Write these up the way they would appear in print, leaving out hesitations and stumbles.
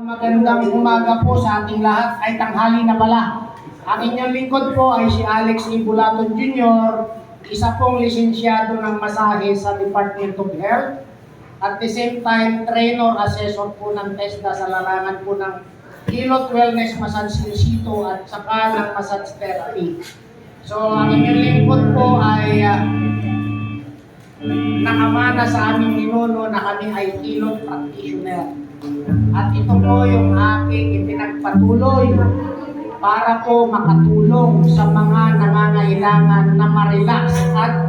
Magandang umaga po sa ating lahat, ay tanghali na pala. Ang inyong lingkod po ay si Alex E. Bulaton Jr., isa pong lisensyado ng masahe sa Department of Health. At the same time, trainer assessor po ng TESDA sa larangan po ng Kilot Wellness Massage Institute at saka ng massage therapy. So, ang inyong lingkod po ay nakamana sa aming ninuno na kami ay Kilot practitioner. At ito po yung aking ipinagpatuloy para po makatulong sa mga nangangailangan na ma-relax at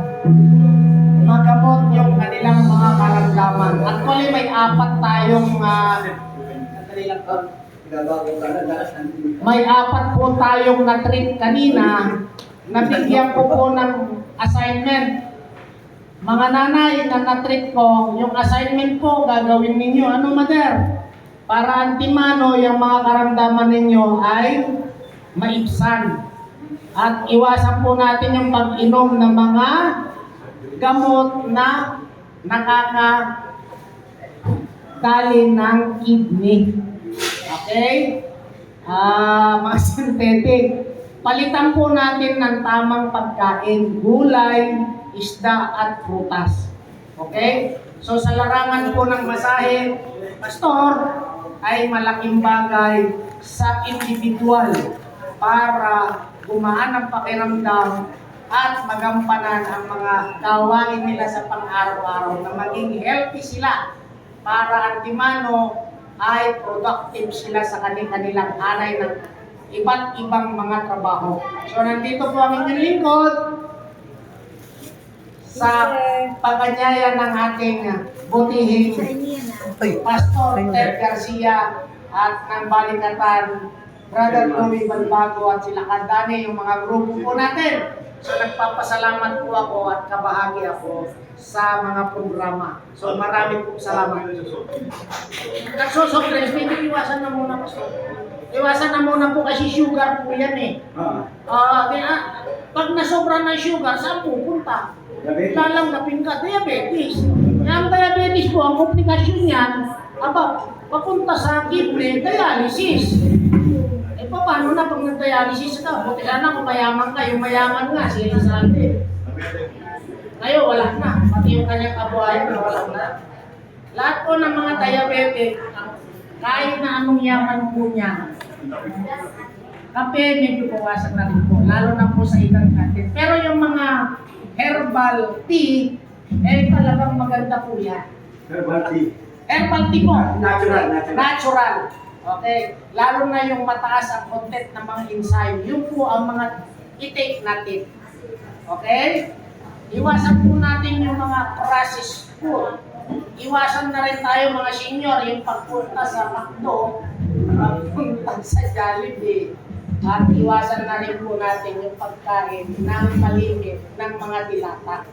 magamot yung kanilang mga karamdaman. Actually, may apat tayong na-treat kanina. Nabigyan ko po ng assignment. Mga nanay na na-treat ko, yung assignment po gagawin ninyo. Ano, mother? Para antimano yung mga karamdaman ninyo ay maibsan. At iwasan po natin yung pag-inom ng mga gamot na nakakadali ng kidney. Okay? Mga synthetic. Palitan po natin ng tamang pagkain, gulay, isda at prutas. Okay? So sa larangan po ng masahe, pastor, ay malaking bagay sa individual para gumaan ang pakiramdam at magampanan ang mga gawain nila sa pang-araw-araw na maging healthy sila para antimano ay productive sila sa kanilang hanay ng iba't ibang mga trabaho. So nandito po ang inyong lingkod sa paganyaya ng ating butihing Pastor Ted Garcia at ng Balikatan, Brother Louie Balbago at sila Kandani, yung mga grupo po natin. So nagpapasalamat po ako at kabahagi ako sa mga programa. So marami po salamat. Nagsosobrang, iwasan na muna, Pastor. Iwasan na muna po kasi sugar po yan eh. Pag nasobra ng sugar, saan pupunta? Lalanggapin ka, diabetes. Ang diabetes po, ang komplikasyon niyan, papunta sa kidney, dialysis. Eh, paano na pag nag-dialysis ka? Buti sana kung mayaman ka, yung mayaman nga, sila sabi. Ngayon, wala na. Pati yung kanyang kabuhayan, wala na. Lahat po ng mga diabetic, kahit na anong yaman po niya, kape, medyo puwasan na rin po, lalo na po sa edad natin. Pero yung mga herbal tea, eh talagang maganda po yan. Herbal tea. Herbal tea po. Natural. Okay. Lalo na yung mataas ang content ng mga enzyme. Yun po ang mga i-take natin. Okay? Iwasan po natin yung mga processed food. Iwasan na rin tayo mga senior yung pagpunta sa McDo, pagpunta sa Jollibee. At iwasan na rin po natin yung pagkain ng malimit ng mga dilata.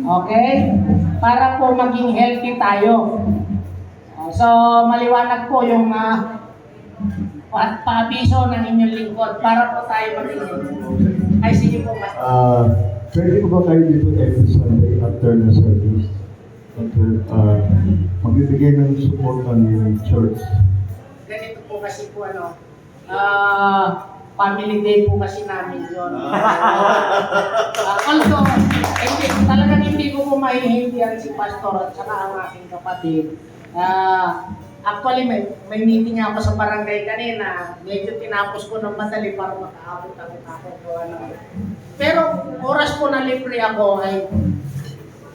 Okay? Para po maging healthy tayo. So, maliwanag po yung paabiso ng inyong lingkod para po tayo maging healthy. Ay, sige po, Mas. Pwede ko ba kayo dito every Sunday after the service? Magbibigay ng support ng church. Ganito po kasi po family day po kasi namin yun. Also, talagang hindi ko po mahihindihan si Pastor at saka ang aking kapatid. Actually, may meeting ako sa barangay kanina. Medyo tinapos ko ng madali para makaabot ako. Pero oras po na libre ako ay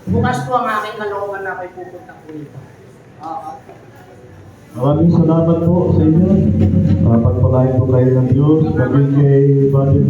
bukas po ang aking kalooban na ako'y pupunta po dito. Maraming salamat po sa inyo. Pagpalain po kayo ng Diyos. Maging kay Body